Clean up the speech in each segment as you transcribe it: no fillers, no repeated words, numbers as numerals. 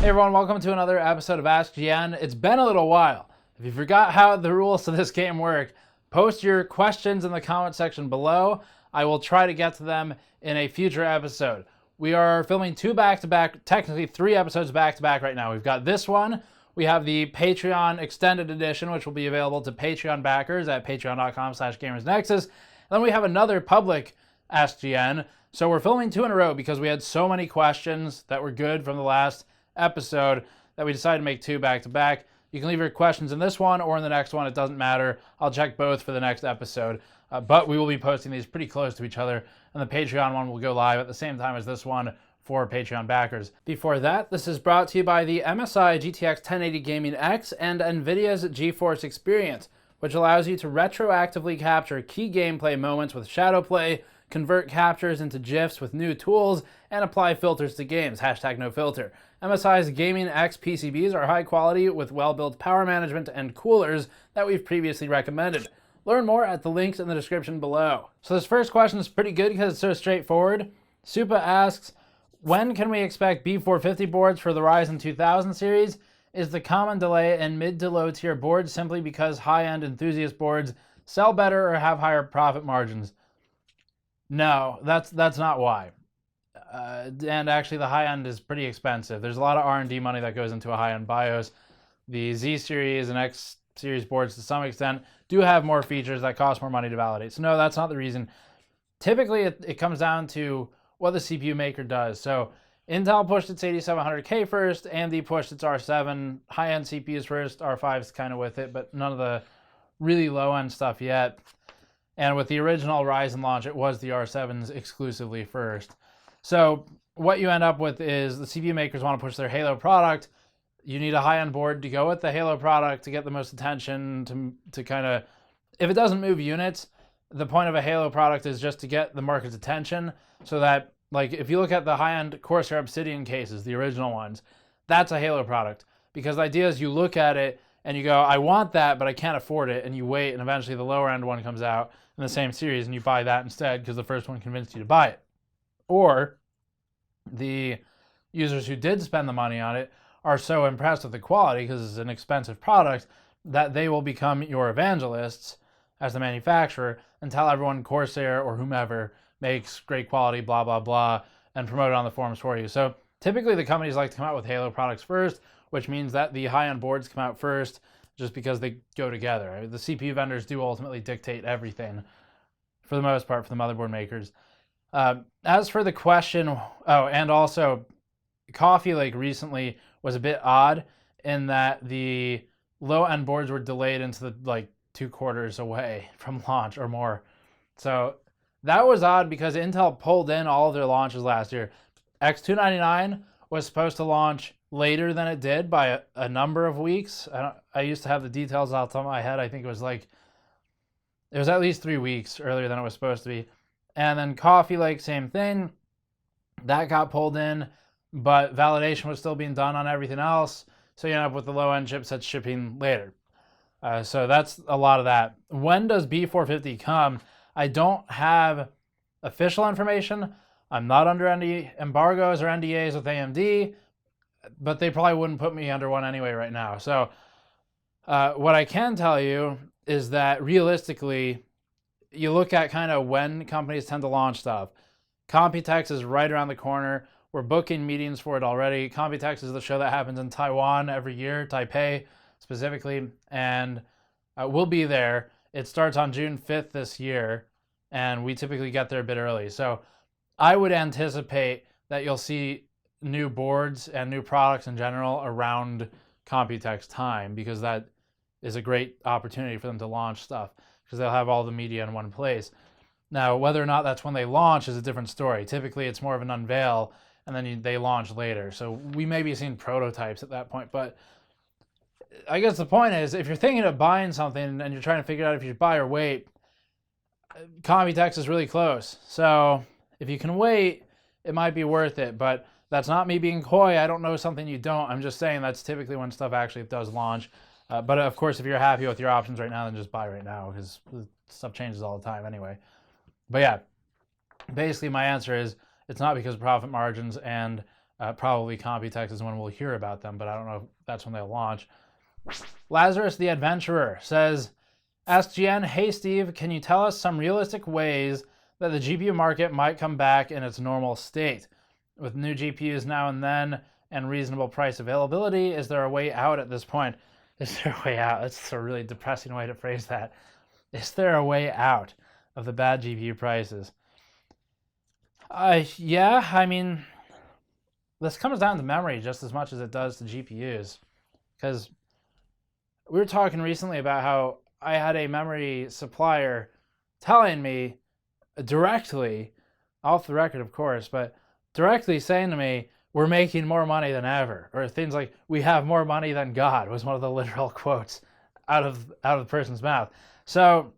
Hey everyone, welcome to another episode of Ask GN. It's been a little while. If you forgot how the rules to this game work, post your questions in the comment section below. I will try to get to them in a future episode. We are filming two back-to-back, technically three episodes back-to-back right now. We've got this one. We have the Patreon Extended Edition, which will be available to Patreon backers at patreon.com/GamersNexus. And then we have another public Ask GN. So we're filming two in a row because we had so many questions that were good from the last episode that we decided to make two back-to-back. You can leave your questions in this one or in the next one. It doesn't matter. I'll check both for the next episode. But we will be posting these pretty close to each other, and the Patreon one will go live at the same time as this one for Patreon backers. Before that, this is brought to you by the MSI GTX 1080 Gaming X and Nvidia's Geforce Experience, which allows you to retroactively capture key gameplay moments with shadow play, convert captures into GIFs with new tools, and apply filters to games, #NoFilter. MSI's Gaming X PCBs are high quality with well-built power management and coolers that we've previously recommended. Learn more at the links in the description below. So this first question is pretty good because it's so straightforward. Soupa asks, when can we expect B450 boards for the Ryzen 2000 series? Is the common delay in mid to low tier boards simply because high-end enthusiast boards sell better or have higher profit margins? No, that's not why. And actually the high-end is pretty expensive. There's a lot of R&D money that goes into a high-end BIOS. The Z series and X series boards to some extent do have more features that cost more money to validate. So no, that's not the reason. Typically it comes down to what the CPU maker does. So Intel pushed its 8700K first, AMD pushed its R7, high-end CPUs first, R5's kind of with it, but none of the really low-end stuff yet. And with the original Ryzen launch, it was the R7s exclusively first. So what you end up with is the CPU makers want to push their Halo product. You need a high-end board to go with the Halo product to get the most attention, to kind of, if it doesn't move units, the point of a Halo product is just to get the market's attention so that, like, if you look at the high-end Corsair Obsidian cases, the original ones, that's a Halo product. Because the idea is you look at it and you go, I want that, but I can't afford it, and you wait, and eventually the lower-end one comes out in the same series, and you buy that instead because the first one convinced you to buy it. Or the users who did spend the money on it are so impressed with the quality because it's an expensive product that they will become your evangelists as the manufacturer and tell everyone Corsair or whomever makes great quality, blah, blah, blah, and promote it on the forums for you. So typically the companies like to come out with Halo products first, which means that the high-end boards come out first just because they go together. The CPU vendors do ultimately dictate everything for the most part for the motherboard makers. As for the question, oh, and also Coffee Lake recently was a bit odd in that the low-end boards were delayed into the 2 quarters away from launch or more. So that was odd because Intel pulled in all of their launches last year. X299 was supposed to launch later than it did by a number of weeks. I used to have the details off the top of my head. I think it was at least 3 weeks earlier than it was supposed to be. And then Coffee Lake, same thing. That got pulled in, but validation was still being done on everything else. So you end up with the low-end chipsets shipping later. So that's a lot of that. When does B450 come? I don't have official information. I'm not under any embargoes or NDAs with AMD, but they probably wouldn't put me under one anyway right now. So what I can tell you is that realistically, you look at kind of when companies tend to launch stuff. Computex is right around the corner. We're booking meetings for it already. Computex is the show that happens in Taiwan every year, Taipei specifically, and we'll be there. It starts on June 5th this year, and we typically get there a bit early. So I would anticipate that you'll see new boards and new products in general around Computex time because that is a great opportunity for them to launch stuff because they'll have all the media in one place. Now, whether or not that's when they launch is a different story. Typically, it's more of an unveil, and then they launch later. So we may be seeing prototypes at that point. But I guess the point is, if you're thinking of buying something and you're trying to figure out if you should buy or wait, Computex is really close. So if you can wait, it might be worth it. But that's not me being coy. I don't know something you don't. I'm just saying that's typically when stuff actually does launch. But of course, if you're happy with your options right now, then just buy right now because stuff changes all the time anyway. But yeah, basically my answer is it's not because of profit margins and Probably Computex is when we'll hear about them, but I don't know if that's when they'll launch. Lazarus the Adventurer says, Ask GN, hey Steve, can you tell us some realistic ways that the GPU market might come back in its normal state? With new GPUs now and then and reasonable price availability, is there a way out at this point? Is there a way out? That's a really depressing way to phrase that. Is there a way out of the bad GPU prices? Yeah, I mean, this comes down to memory just as much as it does to GPUs. Because we were talking recently about how I had a memory supplier telling me directly, off the record of course, but directly saying to me, we're making more money than ever. Or things like, we have more money than God, was one of the literal quotes out of the person's mouth. So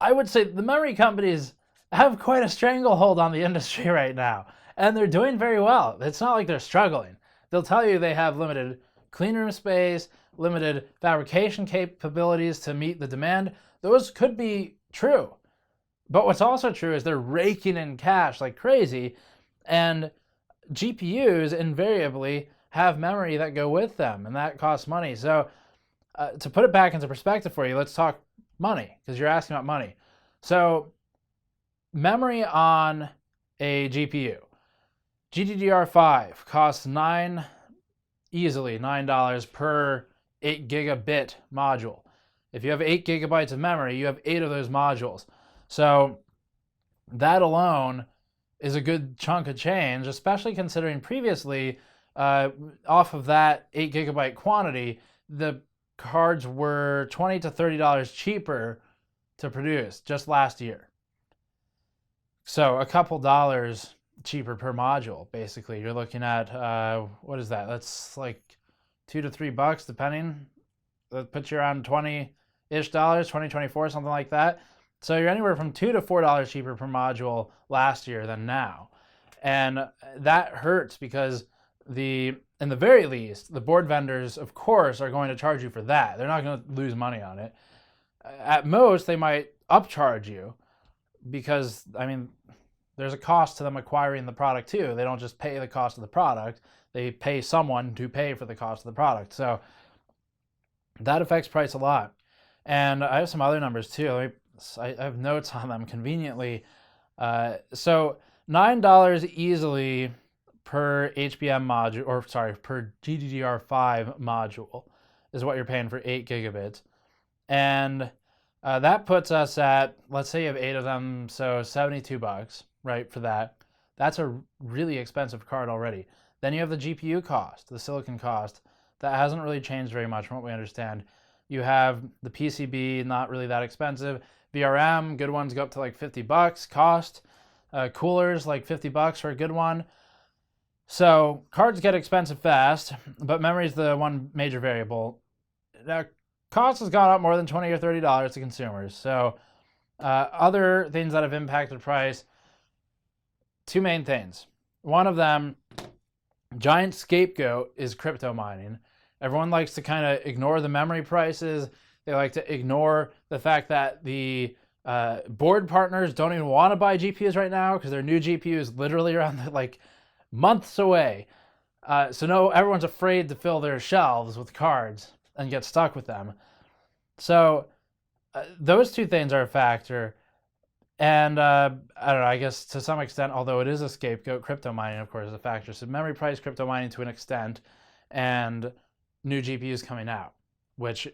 I would say the memory companies have quite a stranglehold on the industry right now. And they're doing very well. It's not like they're struggling. They'll tell you they have limited cleanroom space, limited fabrication capabilities to meet the demand. Those could be true. But what's also true is they're raking in cash like crazy, and GPUs invariably have memory that go with them, and that costs money. So to put it back into perspective for you, let's talk money, because you're asking about money. So memory on a GPU. GDDR5 costs easily $9 per 8 gigabit module. If you have 8 gigabytes of memory, you have 8 of those modules. So that alone is a good chunk of change, especially considering previously, off of that 8 gigabyte quantity, the cards were $20 to $30 cheaper to produce just last year. So a couple dollars cheaper per module, basically. You're looking at, what is that? That's like $2 to $3 depending. That puts you around $20-ish, 20, 24, something like that. So you're anywhere from $2 to $4 cheaper per module last year than now. And that hurts because in the very least, the board vendors, of course, are going to charge you for that. They're not going to lose money on it. At most, they might upcharge you because, I mean, there's a cost to them acquiring the product too. They don't just pay the cost of the product. They pay someone to pay for the cost of the product. So that affects price a lot. And I have some other numbers too. I have notes on them conveniently. So $9 easily per HBM module, or sorry, per GDDR5 module is what you're paying for 8 gigabits. And that puts us at, let's say you have 8 of them, so $72, right, for that. That's a really expensive card already. Then you have the GPU cost, the silicon cost. That hasn't really changed very much from what we understand. You have the PCB, not really that expensive. VRM, good ones go up to like $50 cost. Coolers, like $50 for a good one. So cards get expensive fast, but memory is the one major variable. Now, cost has gone up more than $20 or $30 to consumers. So other things that have impacted price, two main things. One of them, giant scapegoat, is crypto mining. Everyone likes to kind of ignore the memory prices. They like to ignore the fact that the board partners don't even want to buy GPUs right now because their new GPU is literally around like months away. So no, everyone's afraid to fill their shelves with cards and get stuck with them. So those two things are a factor. And I don't know, I guess to some extent, although it is a scapegoat, crypto mining, of course, is a factor. So memory price, crypto mining to an extent, and new GPUs coming out, which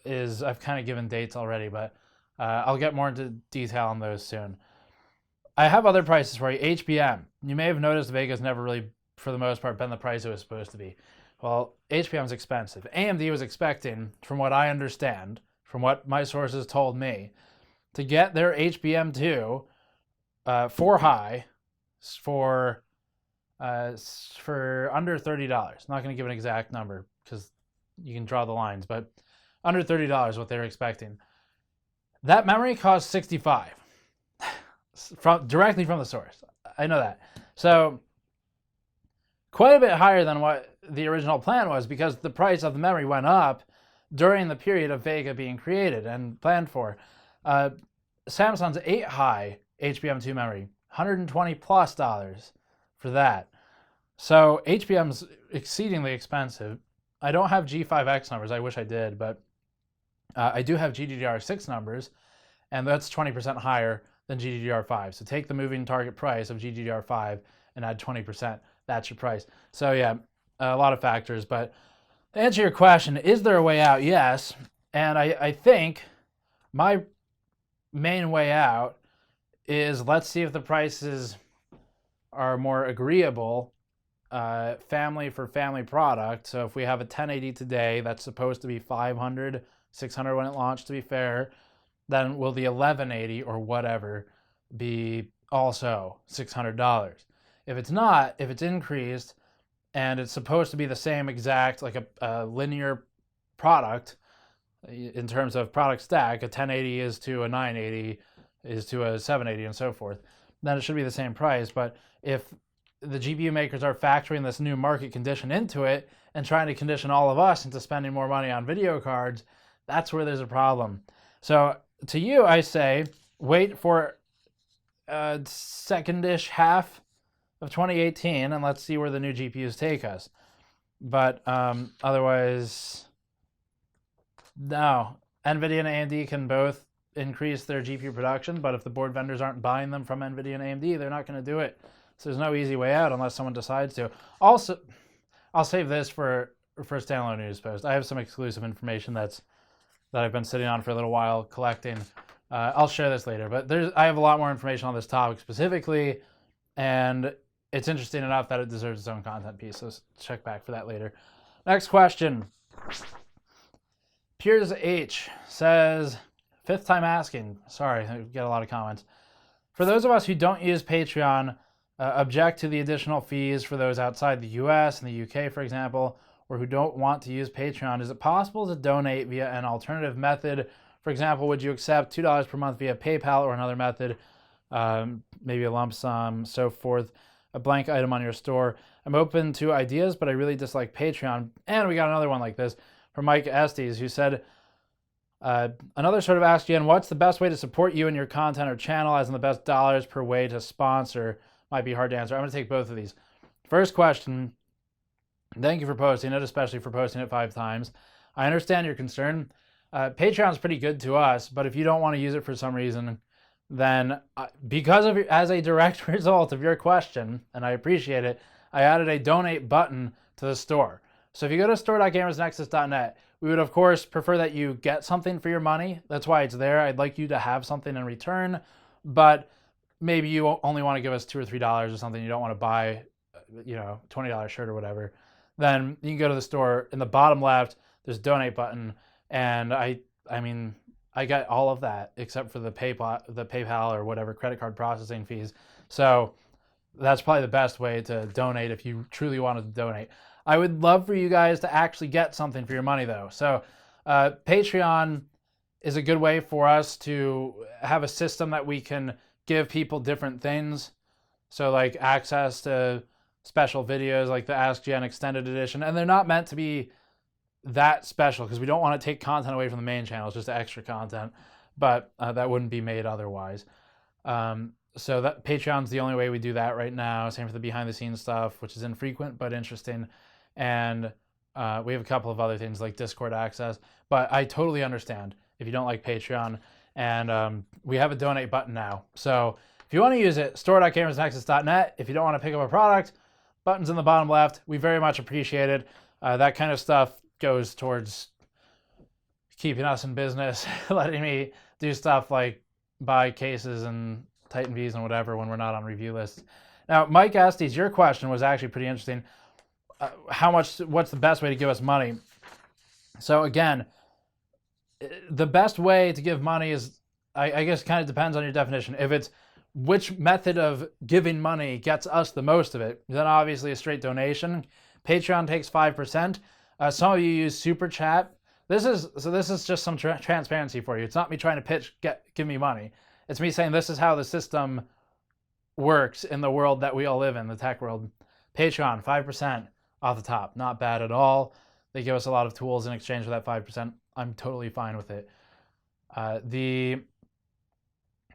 is, I've kind of given dates already, but I'll get more into detail on those soon. I have other prices for you. HBM. You may have noticed Vega's never really, for the most part, been the price it was supposed to be. Well, HBM is expensive. AMD was expecting, from what I understand, from what my sources told me, to get their HBM2 for high for under $30. Not going to give an exact number because you can draw the lines, but under $30 is what they're expecting. That memory costs $65 directly from the source. I know that. So quite a bit higher than what the original plan was because the price of the memory went up during the period of Vega being created and planned for. Samsung's 8 high HBM2 memory, $120+ for for that. So HBM's exceedingly expensive. I don't have G5X numbers. I wish I did, but I do have GDDR6 numbers, and that's 20% higher than GDDR5. So take the moving target price of GDDR5 and add 20%. That's your price. So yeah, a lot of factors. But to answer your question, is there a way out? Yes. And I think my main way out is, let's see if the prices are more agreeable, family for family product. So if we have a 1080 today that's supposed to be 500, 600 when it launched, to be fair, then will the 1180 or whatever be also $600? If it's not, if it's increased and it's supposed to be the same exact, like a linear product in terms of product stack, a 1080 is to a 980 is to a 780 and so forth, then it should be the same price. But if the GPU makers are factoring this new market condition into it and trying to condition all of us into spending more money on video cards, that's where there's a problem. So to you, I say, wait for a second-ish half of 2018 and let's see where the new GPUs take us. But otherwise, no. Nvidia and AMD can both increase their GPU production, but if the board vendors aren't buying them from Nvidia and AMD, they're not going to do it. So there's no easy way out unless someone decides to. Also, I'll save this for a standalone news post. I have some exclusive information that I've been sitting on for a little while collecting. I'll share this later, but I have a lot more information on this topic specifically, and it's interesting enough that it deserves its own content piece. So check back for that later. Next question. Piers H says, fifth time asking. Sorry, I get a lot of comments. For those of us who don't use Patreon, object to the additional fees for those outside the US and the UK, for example, or who don't want to use Patreon, is it possible to donate via an alternative method? For example, would you accept $2 per month via PayPal or another method, maybe a lump sum, so forth, a blank item on your store? I'm open to ideas, but I really dislike Patreon. And we got another one like this from Mike Estes, who said, another sort of ask Jen, what's the best way to support you and your content or channel, as in the best dollars per way to sponsor? Might be hard to answer. I'm going to take both of these. First question, thank you for posting it, especially for posting it 5 times. I understand your concern. Patreon's pretty good to us, but if you don't want to use it for some reason, then because of as a direct result of your question, and I appreciate it, I added a donate button to the store. So if you go to store.gamersnexus.net, we would of course prefer that you get something for your money. That's why it's there. I'd like you to have something in return, but maybe you only want to give us $2 or $3 or something. You don't want to buy, $20 shirt or whatever. Then you can go to the store. In the bottom left, there's a donate button, and I get all of that except for the PayPal or whatever credit card processing fees. So that's probably the best way to donate if you truly wanted to donate. I would love for you guys to actually get something for your money, though. So Patreon is a good way for us to have a system that we can give people different things. So like access to special videos like the AskGN Extended Edition. And they're not meant to be that special because we don't want to take content away from the main channel. It's just extra content. But that wouldn't be made otherwise. So that Patreon's the only way we do that right now. Same for the behind the scenes stuff, which is infrequent but interesting. And we have a couple of other things like Discord access. But I totally understand if you don't like Patreon. And we have a donate button now. So if you want to use it, store.gamersnexus.net. If you don't want to pick up a product, buttons in the bottom left. We very much appreciate it. That kind of stuff goes towards keeping us in business, letting me do stuff like buy cases and Titan Vs and whatever when we're not on review lists. Now, Mike Estes, your question was actually pretty interesting. What's the best way to give us money? So again, the best way to give money is, I guess, kind of depends on your definition. If it's which method of giving money gets us the most of it, then obviously a straight donation. Patreon takes 5%. Some of you use Super Chat. This is just some transparency for you. It's not me trying to pitch, give me money. It's me saying this is how the system works in the world that we all live in, the tech world. Patreon, 5% off the top. Not bad at all. They give us a lot of tools in exchange for that 5%. I'm totally fine with it. The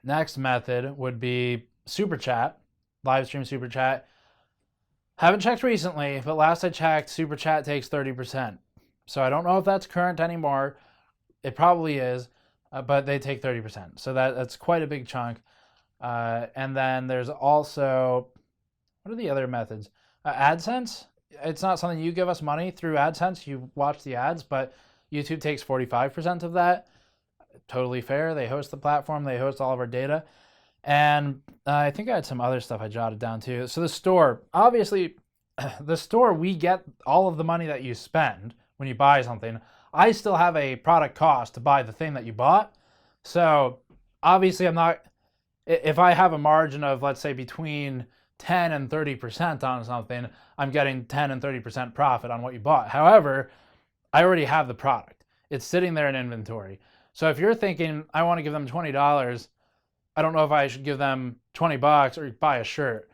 next method would be Super Chat, live stream Super Chat. Haven't checked recently, but last I checked, Super Chat takes 30%. So I don't know if that's current anymore. It probably is, but they take 30%. So that's quite a big chunk. And then there's also, what are the other methods? AdSense. It's not something you give us money through AdSense. You watch the ads, but YouTube takes 45% of that. Totally fair. They host the platform. They host all of our data. And I think I had some other stuff I jotted down too. So the store, obviously, the store, we get all of the money that you spend when you buy something. I still have a product cost to buy the thing that you bought. So obviously I'm not, if I have a margin of, let's say, between 10 and 30% on something, I'm getting 10 and 30% profit on what you bought. However, I already have the product. It's sitting there in inventory. So if you're thinking, I want to give them $20, I don't know if I should give them $20 or buy a shirt.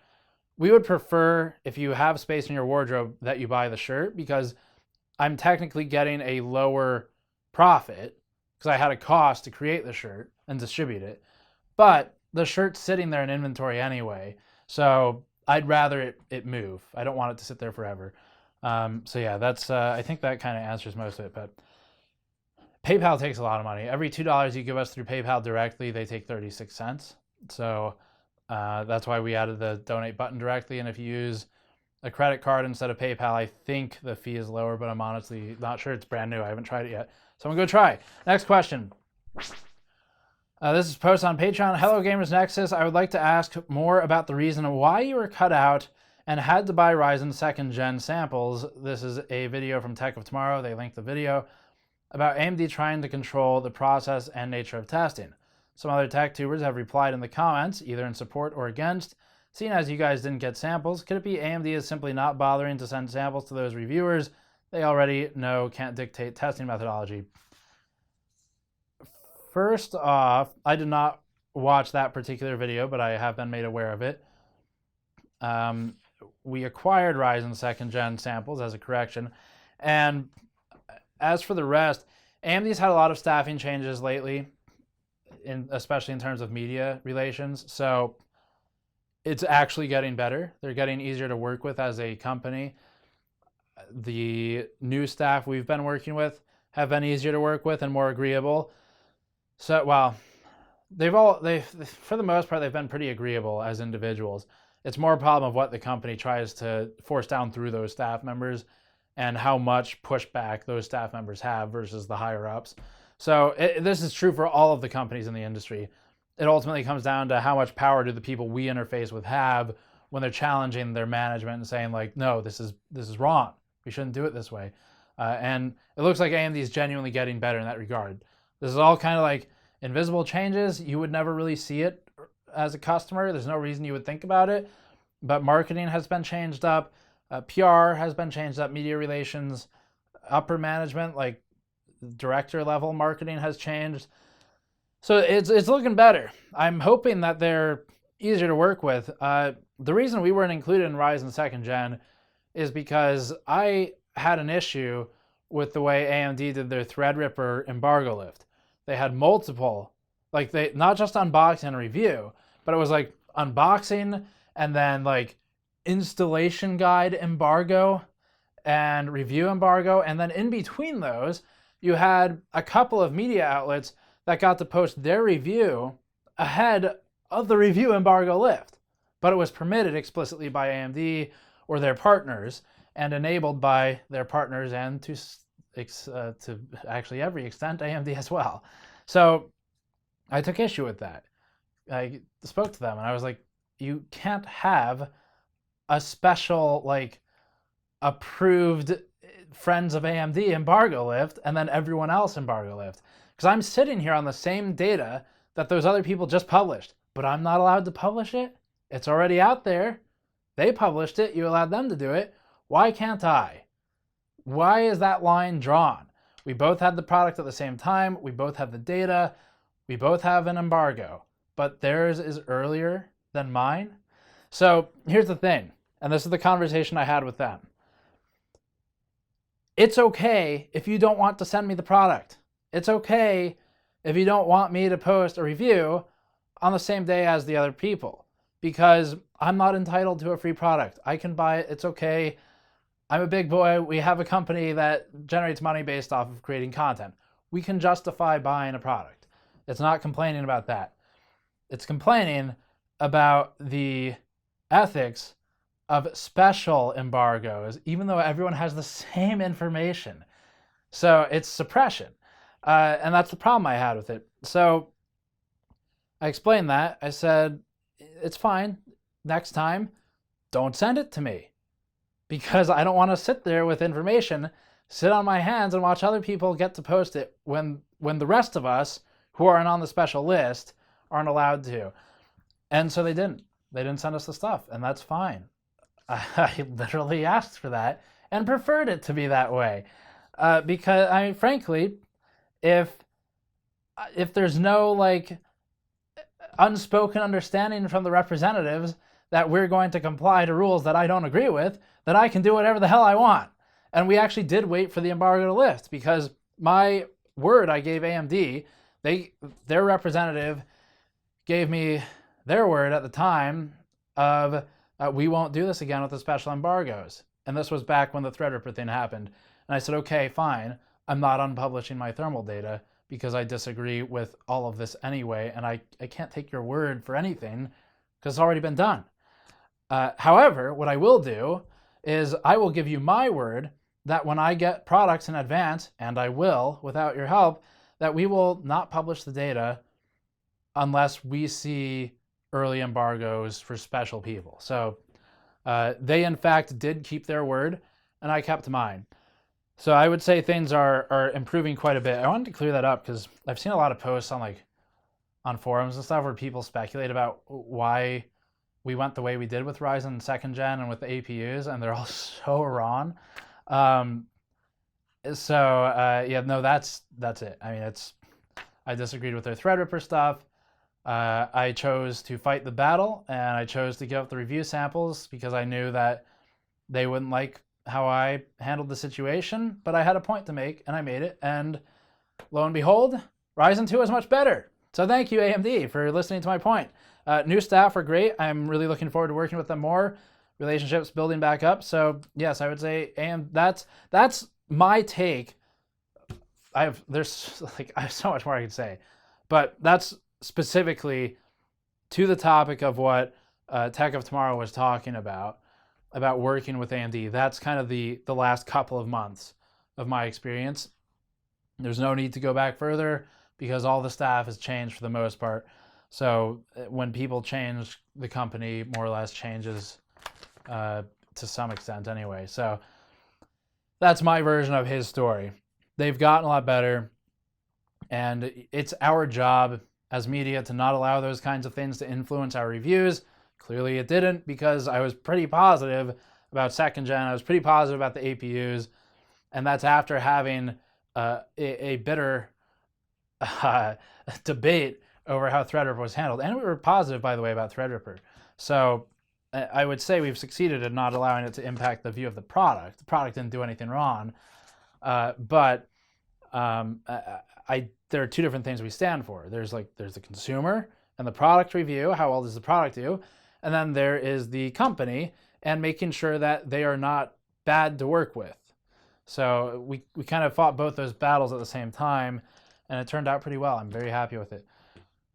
We would prefer, if you have space in your wardrobe, that you buy the shirt, because I'm technically getting a lower profit because I had a cost to create the shirt and distribute it. But the shirt's sitting there in inventory anyway, so I'd rather it move. I don't want it to sit there forever. So yeah, that's I think that kind of answers most of it. But PayPal takes a lot of money. Every $2 you give us through PayPal directly, they take 36 cents. So that's why we added the donate button directly. And if you use a credit card instead of PayPal, I think the fee is lower, but I'm honestly not sure. It's brand new. I haven't tried it yet. So I'm going to go try. Next question. This is posted on Patreon. Hello, GamersNexus. I would like to ask more about the reason why you were cut out and had to buy Ryzen 2nd Gen samples. This is a video from Tech of Tomorrow. They linked the video about AMD trying to control the process and nature of testing. Some other tech tubers have replied in the comments, either in support or against. Seeing as you guys didn't get samples, could it be AMD is simply not bothering to send samples to those reviewers they already know can't dictate testing methodology? First off, I did not watch that particular video, but I have been made aware of it. We acquired Ryzen 2nd Gen samples as a correction. And as for the rest, AMD's had a lot of staffing changes lately, especially in terms of media relations. So it's actually getting better. They're getting easier to work with as a company. The new staff we've been working with have been easier to work with and more agreeable. So, well, they've for the most part, they've been pretty agreeable as individuals. It's more a problem of what the company tries to force down through those staff members and how much pushback those staff members have versus the higher ups. So this is true for all of the companies in the industry. It ultimately comes down to how much power do the people we interface with have when they're challenging their management and saying, like, no, this is wrong. We shouldn't do it this way. And it looks like AMD is genuinely getting better in that regard. This is all kind of like invisible changes. You would never really see it as a customer. There's no reason you would think about it. But marketing has been changed up. PR has been changed up. Media relations, upper management, like director level marketing has changed. So it's looking better. I'm hoping that they're easier to work with. The reason we weren't included in Ryzen 2nd Gen is because I had an issue with the way AMD did their Threadripper embargo lift. They had multiple, like they not just unboxing and review, but it was like unboxing and then like installation guide embargo and review embargo. And then in between those, you had a couple of media outlets that got to post their review ahead of the review embargo lift. But it was permitted explicitly by AMD or their partners and enabled by their partners and to actually every extent AMD as well. So I took issue with that. I spoke to them and I was like, you can't have a special, like, approved friends of AMD embargo lift and then everyone else embargo lift. Because I'm sitting here on the same data that those other people just published, but I'm not allowed to publish it. It's already out there. They published it. You allowed them to do it. Why can't I? Why is that line drawn? We both had the product at the same time. We both have the data. We both have an embargo, but theirs is earlier than mine. So here's the thing, and this is the conversation I had with them. It's okay if you don't want to send me the product. It's okay if you don't want me to post a review on the same day as the other people, because I'm not entitled to a free product. I can buy it. It's okay. I'm a big boy. We have a company that generates money based off of creating content. We can justify buying a product. It's not complaining about that. It's complaining about the ethics of special embargoes, even though everyone has the same information. So it's suppression. And that's the problem I had with it. So I explained that. I said, it's fine. Next time, don't send it to me. Because I don't want to sit there with information, sit on my hands and watch other people get to post it when the rest of us who aren't on the special list aren't allowed to. And so they didn't. They didn't send us the stuff, and that's fine. I literally asked for that and preferred it to be that way. Because, I mean, frankly, if there's no, like, unspoken understanding from the representatives that we're going to comply to rules that I don't agree with, then I can do whatever the hell I want. And we actually did wait for the embargo to lift, because my word I gave AMD, their representative gave me their word at the time of we won't do this again with the special embargoes. And this was back when the Threadripper thing happened. And I said, okay, fine. I'm not unpublishing my thermal data because I disagree with all of this anyway, and I can't take your word for anything because it's already been done. However, what I will do is I will give you my word that when I get products in advance, and I will without your help, that we will not publish the data unless we see early embargoes for special people. So they in fact did keep their word, and I kept mine. So I would say things are improving quite a bit. I wanted to clear that up because I've seen a lot of posts on forums and stuff where people speculate about why we went the way we did with Ryzen 2nd Gen and with the APUs, and they're all so wrong. Yeah, no, that's it. I mean, I disagreed with their Threadripper stuff. I chose to fight the battle, and I chose to give up the review samples because I knew that they wouldn't like how I handled the situation, but I had a point to make, and I made it, and lo and behold, Ryzen 2 is much better. So thank you, AMD, for listening to my point. New staff are great. I'm really looking forward to working with them more. Relationships building back up. So yes, I would say that's my take. I have so much more I could say, but that's specifically to the topic of what Tech of Tomorrow was talking about working with AMD. That's kind of the last couple of months of my experience. There's no need to go back further because all the staff has changed for the most part. So when people change, the company more or less changes to some extent anyway. So that's my version of his story. They've gotten a lot better, and it's our job as media to not allow those kinds of things to influence our reviews. Clearly it didn't, because I was pretty positive about 2nd Gen. I was pretty positive about the APUs, and that's after having a bitter debate over how Threadripper was handled. And we were positive, by the way, about Threadripper. So I would say we've succeeded in not allowing it to impact the view of the product. The product didn't do anything wrong, but there are two different things we stand for. There's the consumer and the product review. How well does the product do? And then there is the company and making sure that they are not bad to work with. So we kind of fought both those battles at the same time, and it turned out pretty well. I'm very happy with it.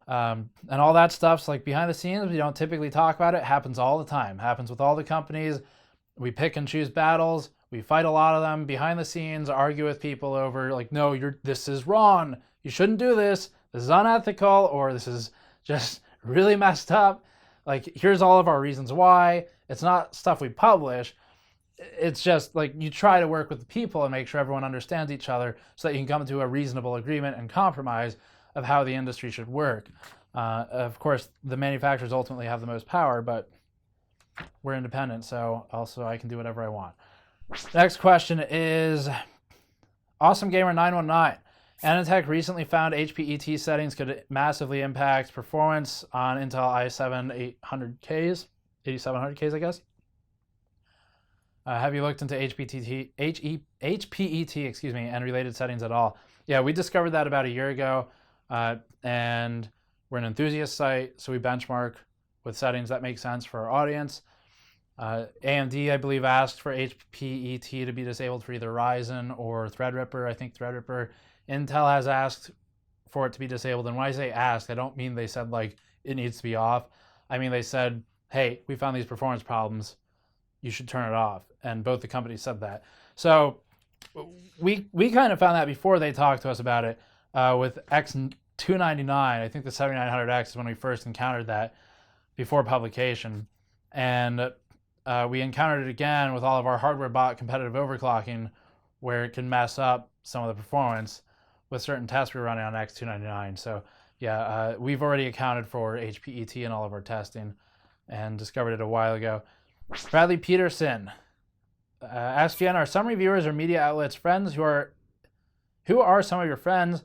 And all that stuff's like behind the scenes. We don't typically talk about it. It happens all the time. It happens with all the companies. We pick and choose battles. We fight a lot of them behind the scenes, argue with people over like, no, this is wrong. You shouldn't do this. This is unethical, or this is just really messed up. Like, here's all of our reasons why. It's not stuff we publish. It's just like you try to work with the people and make sure everyone understands each other so that you can come to a reasonable agreement and compromise of how the industry should work. Of course, the manufacturers ultimately have the most power, but we're independent, so also I can do whatever I want. Next question is AwesomeGamer919. Anandtech recently found HPET settings could massively impact performance on Intel i7 800Ks, 8700Ks, I guess. Have you looked into HPET, and related settings at all? Yeah, we discovered that about a year ago, and we're an enthusiast site, so we benchmark with settings that make sense for our audience. AMD, I believe, asked for HPET to be disabled for either Ryzen or Threadripper. I think Threadripper. Intel has asked for it to be disabled. And when I say asked, I don't mean they said like it needs to be off. I mean they said, hey, we found these performance problems. You should turn it off. And both the companies said that. So we kind of found that before they talked to us about it with X299. I think the 7900X is when we first encountered that before publication. And we encountered it again with all of our hardware bot competitive overclocking, where it can mess up some of the performance with certain tests we were running on X299. So yeah, we've already accounted for HPET in all of our testing and discovered it a while ago. Bradley Petersen, AskGN, are some reviewers or media outlets friends? Who are some of your friends?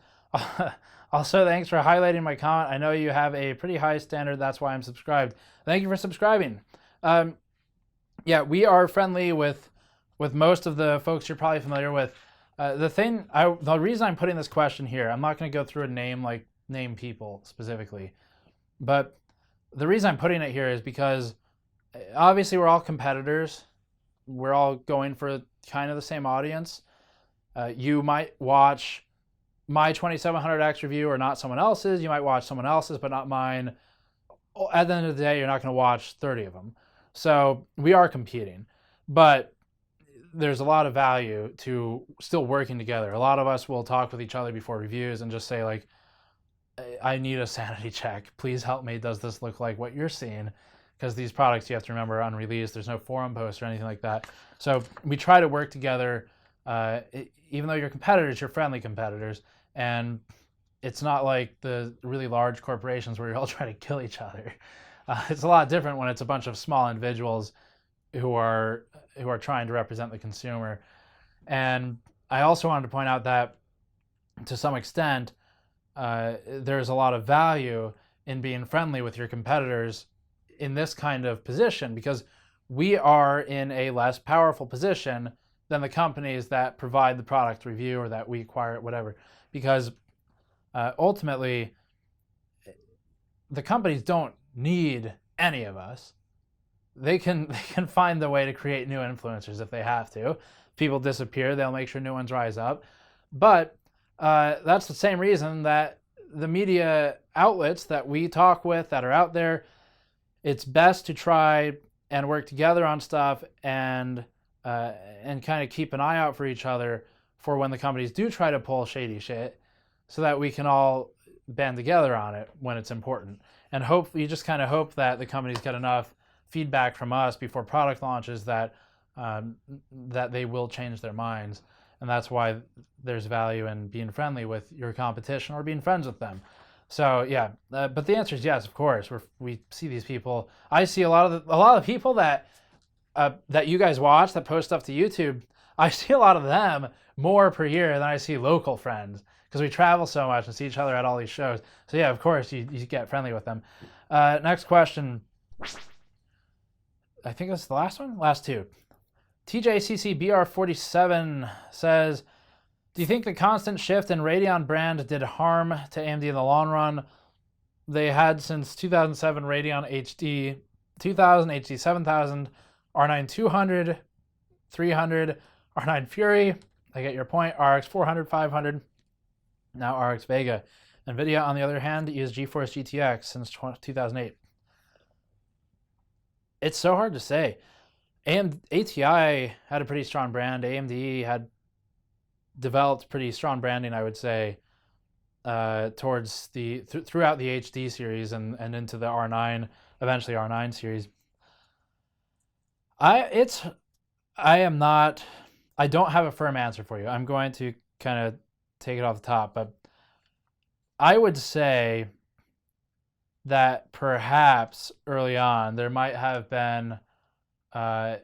Also, thanks for highlighting my comment. I know you have a pretty high standard. That's why I'm subscribed. Thank you for subscribing. Yeah, we are friendly with most of the folks you're probably familiar with. The reason I'm putting this question here, I'm not going to go through and name people specifically, but the reason I'm putting it here is because obviously we're all competitors. We're all going for kind of the same audience. You might watch my 2700X review or not someone else's. You might watch someone else's, but not mine. At the end of the day, you're not going to watch 30 of them. So we are competing, but there's a lot of value to still working together. A lot of us will talk with each other before reviews and just say like, I need a sanity check. Please help me. Does this look like what you're seeing? Because these products, you have to remember, are unreleased. There's no forum posts or anything like that. So we try to work together. Even though you're competitors, you're friendly competitors. And it's not like the really large corporations where you're all trying to kill each other. It's a lot different when it's a bunch of small individuals who are trying to represent the consumer. And I also wanted to point out that to some extent, there's a lot of value in being friendly with your competitors in this kind of position, because we are in a less powerful position than the companies that provide the product review or that we acquire, whatever. Because ultimately, the companies don't need any of us. They can find the way to create new influencers if they have to. If people disappear, they'll make sure new ones rise up. But that's the same reason that the media outlets that we talk with that are out there, it's best to try and work together on stuff and kind of keep an eye out for each other for when the companies do try to pull shady shit, so that we can all band together on it when it's important. And you just kind of hope that the companies get enough feedback from us before product launches that they will change their minds. And that's why there's value in being friendly with your competition or being friends with them. So yeah, but the answer is yes, of course. We see these people. I see a lot of people that you guys watch that post stuff to YouTube. I see a lot of them more per year than I see local friends, because we travel so much and see each other at all these shows. So yeah, of course you get friendly with them. Next question. I think that's the last one. Last two. TJCCBR47 says, do you think the constant shift in Radeon brand did harm to AMD in the long run? They had since 2007 Radeon HD 2000, HD 7000, R9 200, 300, R9 Fury. I get your point. RX 400, 500, now RX Vega. Nvidia, on the other hand, used Geforce GTX since 2008. It's so hard to say. ATI had a pretty strong brand. AMD had developed pretty strong branding, I would say, towards throughout the HD series and into the R9, eventually R9 series. I don't have a firm answer for you. I'm going to kind of take it off the top, but I would say that perhaps early on there might have been I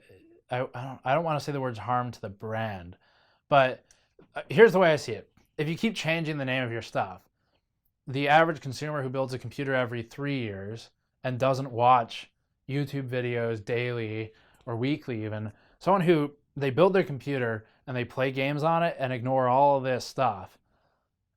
don't want to say the words harm to the brand, but here's the way I see it. If you keep changing the name of your stuff, the average consumer who builds a computer every 3 years and doesn't watch YouTube videos daily or weekly even, someone who they build their computer and they play games on it and ignore all of this stuff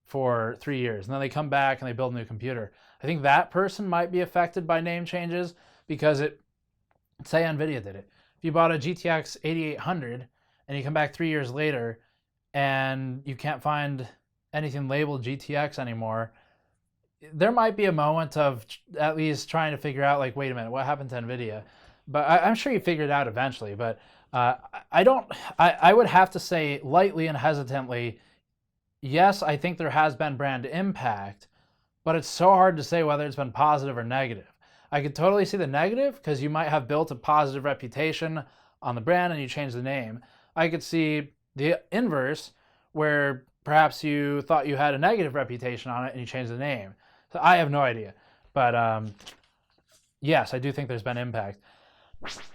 for 3 years, and then they come back and they build a new computer. I think that person might be affected by name changes because say Nvidia did it. If you bought a GTX 8800 and you come back 3 years later and you can't find anything labeled GTX anymore, there might be a moment of at least trying to figure out, like, wait a minute, what happened to Nvidia? But I'm sure you figured it out eventually. But I would have to say lightly and hesitantly, yes, I think there has been brand impact, but it's so hard to say whether it's been positive or negative. I could totally see the negative because you might have built a positive reputation on the brand and you change the name. I could see the inverse where perhaps you thought you had a negative reputation on it and you changed the name. So I have no idea. But yes, I do think there's been impact.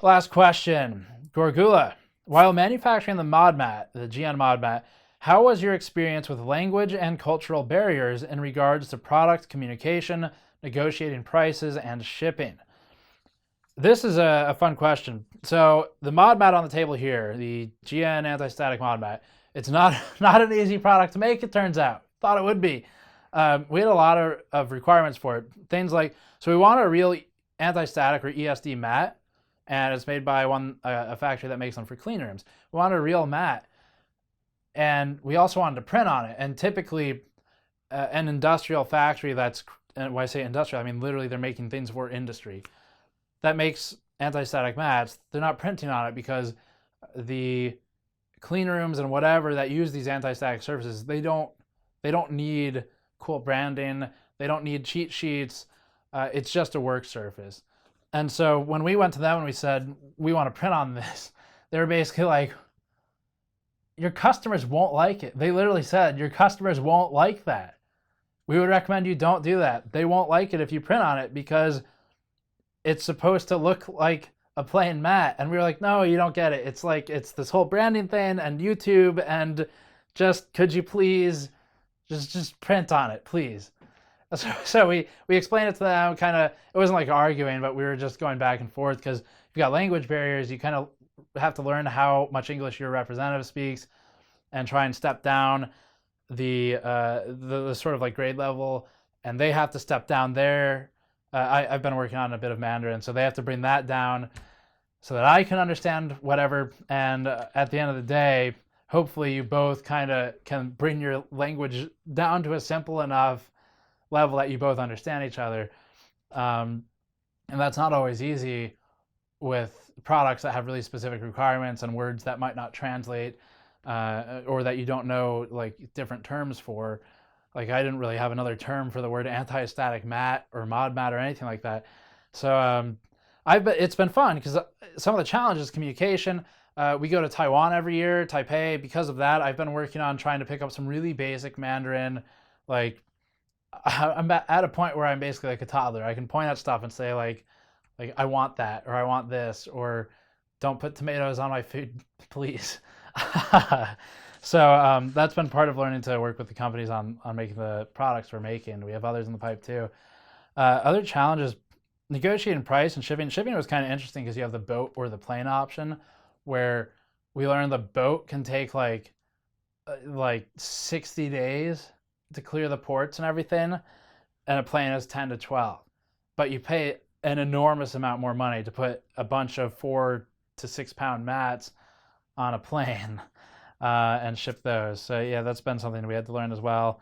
Last question. Gorgula. While manufacturing the modmat, the GN modmat, how was your experience with language and cultural barriers in regards to product communication, negotiating prices, and shipping? This is a fun question. So the modmat on the table here, the GN anti-static modmat, it's not an easy product to make, it turns out. Thought it would be. We had a lot of requirements for it. Things like, so we want a real anti-static or ESD mat, and it's made by a factory that makes them for clean rooms. We wanted a real mat, and we also wanted to print on it. And typically, an industrial factory and when I say industrial, I mean literally they're making things for industry, that makes anti-static mats, they're not printing on it because the clean rooms and whatever that use these anti-static surfaces, they don't need cool branding, they don't need cheat sheets, it's just a work surface. And so when we went to them and we said, we want to print on this, they were basically like, your customers won't like it. They literally said, your customers won't like that. We would recommend you don't do that. They won't like it if you print on it because it's supposed to look like a plain mat. And we were like, no, you don't get it. It's like, it's this whole branding thing and YouTube, and just, could you please just print on it, please? So we explained it to them, kind of, it wasn't like arguing, but we were just going back and forth because you've got language barriers. You kind of have to learn how much English your representative speaks and try and step down the sort of like grade level, and they have to step down there. I've been working on a bit of Mandarin, so they have to bring that down so that I can understand whatever. And at the end of the day, hopefully you both kind of can bring your language down to a simple enough level that you both understand each other. And that's not always easy with products that have really specific requirements and words that might not translate, or that you don't know like different terms for. Like I didn't really have another term for the word anti-static mat or modmat or anything like that. So it's been fun because some of the challenges, communication. We go to Taiwan every year, Taipei. Because of that, I've been working on trying to pick up some really basic Mandarin. Like I'm at a point where I'm basically like a toddler. I can point at stuff and say like I want that, or I want this, or don't put tomatoes on my food, please. So that's been part of learning to work with the companies on making the products we're making. We have others in the pipe too. Other challenges, negotiating price and shipping. Shipping was kind of interesting because you have the boat or the plane option, where we learned the boat can take like 60 days to clear the ports and everything, and a plane is 10 to 12. But you pay an enormous amount more money to put a bunch of 4 to 6 pound mats on a plane and ship those. So yeah, that's been something we had to learn as well.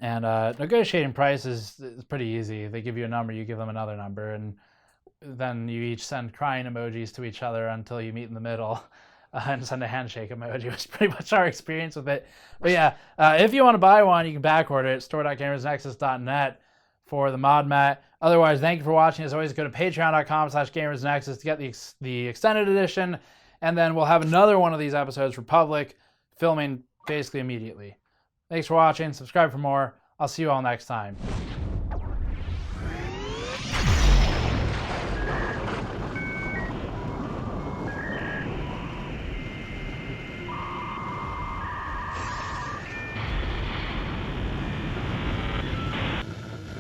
And negotiating price is pretty easy. They give you a number, you give them another number, and then you each send crying emojis to each other until you meet in the middle. And send a handshake emoji. It was pretty much our experience with it. But yeah, if you want to buy one, you can back order it, store.gamersnexus.net for the modmat. Otherwise, thank you for watching. As always, go to patreon.com/gamersnexus to get the extended edition. And then we'll have another one of these episodes for public, filming basically immediately. Thanks for watching. Subscribe for more. I'll see you all next time.